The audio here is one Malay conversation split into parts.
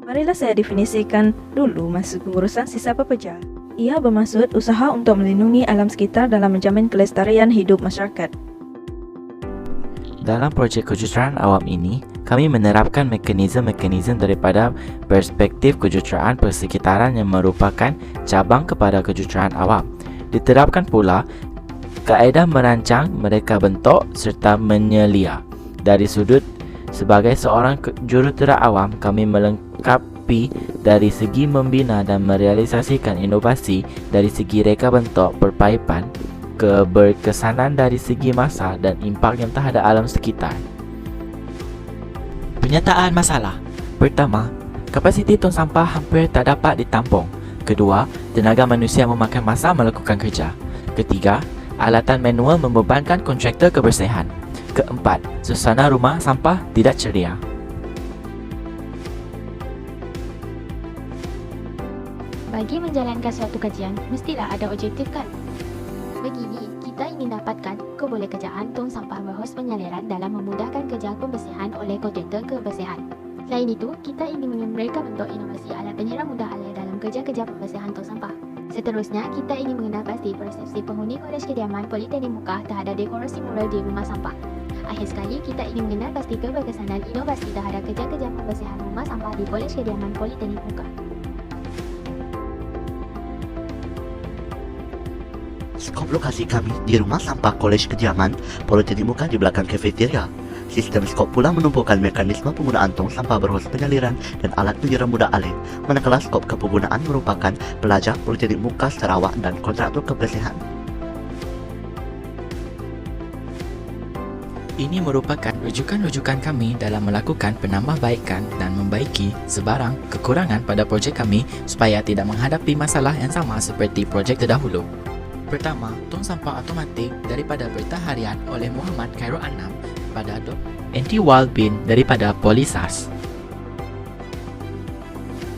Marilah saya definisikan dulu maksud pengurusan sisa pekerja. Ia bermaksud usaha untuk melindungi alam sekitar dalam menjamin kelestarian hidup masyarakat. Dalam projek kejuruteraan awam ini, kami menerapkan mekanisme-mekanisme daripada perspektif kejuruteraan persekitaran yang merupakan cabang kepada kejuruteraan awam. Diterapkan pula kaedah merancang, mereka bentuk serta menyelia. Dari sudut sebagai seorang jurutera awam, kami melengkapi dari segi membina dan merealisasikan inovasi dari segi reka bentuk perpaipan, keberkesanan dari segi masa dan impak yang terhadap alam sekitar. Penyataan masalah. Pertama, kapasiti tong sampah hampir tak dapat ditampung. Kedua, tenaga manusia memakan masa melakukan kerja. Ketiga, alatan manual membebankan kontraktor kebersihan. Keempat, suasana rumah sampah tidak ceria. Bagi menjalankan suatu kajian, mestilah ada objektif kan? Begini, kita ingin dapatkan kebolehkerjaan tong sampah berhos penyaliran dalam memudahkan kerja pembersihan oleh kontraktor kebersihan. Selain itu, kita ingin mereka bentuk inovasi alat penyiram mudah alih dalam kerja-kerja pembersihan tong sampah. Seterusnya, kita ingin mengenal pasti persepsi penghuni Kolej Kediaman Politeknik Muka terhadap dekorasi mural di rumah sampah. Akhir sekali, kita ingin mengenal pasti keberkesanan inovasi terhadap kerja-kerja pembersihan rumah sampah di Kolej Kediaman Politeknik Muka. Skop lokasi kami di rumah sampah Kolej Kediaman Politeknik Muka di belakang kafeteria. Sistem skop pula menumpukan mekanisme penggunaan tong sampah berhos penyaliran dan alat penyiram mudah alih, manakala skop kepenggunaan merupakan pelajar Politeknik Muka Sarawak dan kontraktor kebersihan. Ini merupakan rujukan-rujukan kami dalam melakukan penambahbaikan dan membaiki sebarang kekurangan pada projek kami supaya tidak menghadapi masalah yang sama seperti projek terdahulu. Pertama, tong sampah automatik daripada Berita Harian oleh Muhammad Khairul Anam pada anti-wall bin daripada Polisas.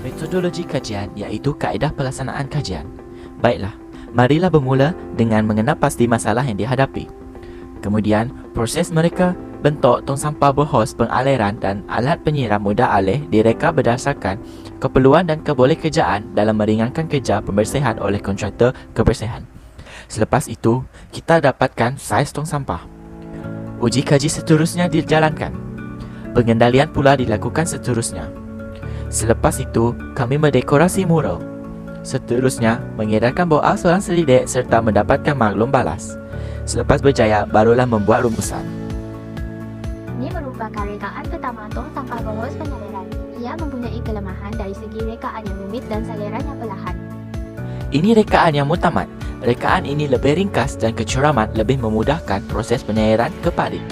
Metodologi kajian iaitu kaedah pelaksanaan kajian. Baiklah, marilah bermula dengan mengenal pasti masalah yang dihadapi. Kemudian, proses mereka bentuk tong sampah berhos pengaliran dan alat penyiram mudah alih direka berdasarkan keperluan dan kebolehkerjaan dalam meringankan kerja pembersihan oleh kontraktor kebersihan. Selepas itu, kita dapatkan saiz tong sampah. Uji kaji seterusnya dijalankan. Pengendalian pula dilakukan seterusnya. Selepas itu, kami mendekorasi mural. Seterusnya, mengedarkan boa seorang selidik serta mendapatkan maklum balas. Selepas berjaya, barulah membuat rumusan. Ini merupakan rekaan pertama tong sampah berhos penyaliran. Ia mempunyai kelemahan dari segi rekaan yang rumit dan saliran yang perlahan. Ini rekaan yang mutamat. Rekaan ini lebih ringkas dan kecuraman lebih memudahkan proses penyairan ke parit.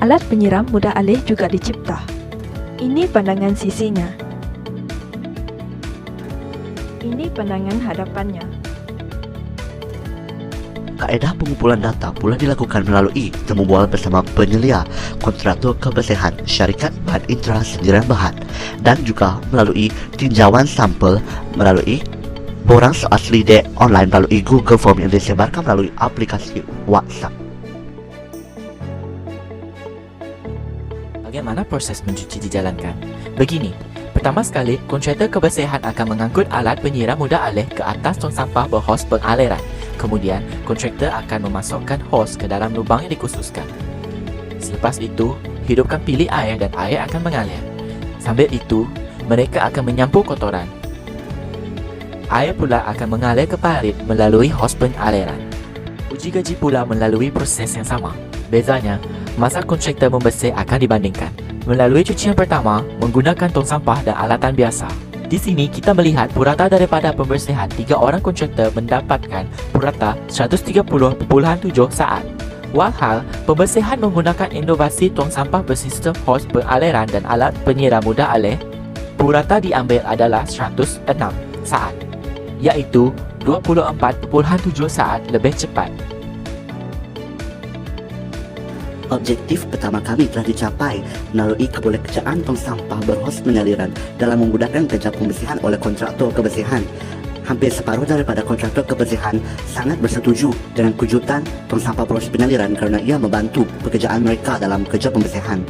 Alat penyiram mudah alih juga dicipta. Ini pandangan sisinya. Ini pandangan hadapannya. Kaedah pengumpulan data pula dilakukan melalui temu bual bersama penyelia, kontraktor kebersihan, syarikat bahan intra sendirian bahan, dan juga melalui tinjauan sampel melalui borang soal selidik online melalui Google Form yang disebarkan melalui aplikasi WhatsApp. Bagaimana proses mencuci dijalankan? Begini, pertama sekali, kontraktor kebersihan akan mengangkut alat penyiram mudah alih ke atas tong sampah berhos pengaliran. Kemudian, kontraktor akan memasukkan hos ke dalam lubang yang dikhususkan. Selepas itu, hidupkan pilih air dan air akan mengalir. Sambil itu, mereka akan menyampur kotoran. Air pula akan mengalir ke parit melalui hos pengaliran. Uji kaji pula melalui proses yang sama. Bezanya, masa kontraktor membersih akan dibandingkan. Melalui cucian pertama, menggunakan tong sampah dan alatan biasa. Di sini kita melihat purata daripada pembersihan 3 orang kontraktor mendapatkan purata 130.7 saat. Walhal, pembersihan menggunakan inovasi tong sampah bersistem hos pengaliran dan alat penyiram mudah alih, purata diambil adalah 106 saat, iaitu 24.7 saat lebih cepat. Objektif pertama kami telah dicapai melalui kebolehkerjaan tong sampah berhos penyaliran dalam memudahkan kerja pembersihan oleh kontraktor kebersihan. Hampir separuh daripada kontraktor kebersihan sangat bersetuju dengan kejutan tong sampah berhos penyaliran kerana ia membantu pekerjaan mereka dalam kerja pembersihan.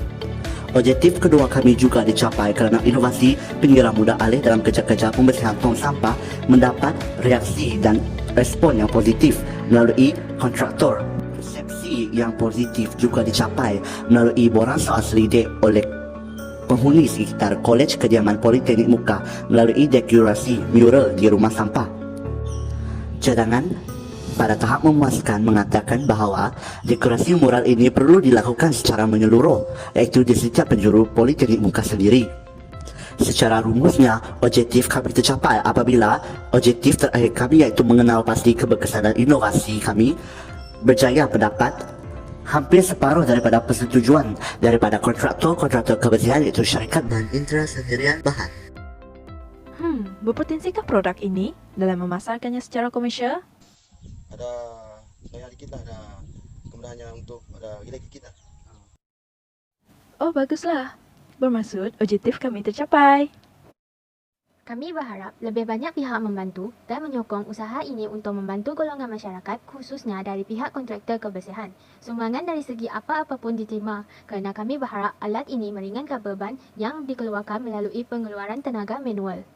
Objektif kedua kami juga dicapai kerana inovasi pengira muda alih dalam kerja-kerja pembersihan tong sampah mendapat reaksi dan respon yang positif melalui kontraktor. Persepsi yang positif juga dicapai melalui borang soal selidik oleh penghuni sekitar Kolej Kediaman Politeknik Muka melalui dekorasi mural di rumah sampah. Cadangan pada tahap memuaskan mengatakan bahawa dekorasi mural ini perlu dilakukan secara menyeluruh, iaitu di setiap penjuru Politeknik Muka sendiri. Secara rumusnya, objektif kami tercapai apabila objektif terakhir kami iaitu mengenal pasti keberkesanan inovasi kami berjaya mendapat hampir separuh daripada persetujuan daripada kontraktor kebersihan iaitu syarikat dan intrasendirian bahan. Berpotensikah produk ini dalam memasarkannya secara komersial? Ada saya dikit lah, ada kemudahannya untuk ada gila kita. Oh, baguslah. Bermaksud objektif kami tercapai. Kami berharap lebih banyak pihak membantu dan menyokong usaha ini untuk membantu golongan masyarakat khususnya dari pihak kontraktor kebersihan. Sumbangan dari segi apa-apa pun diterima kerana kami berharap alat ini meringankan beban yang dikeluarkan melalui pengeluaran tenaga manual.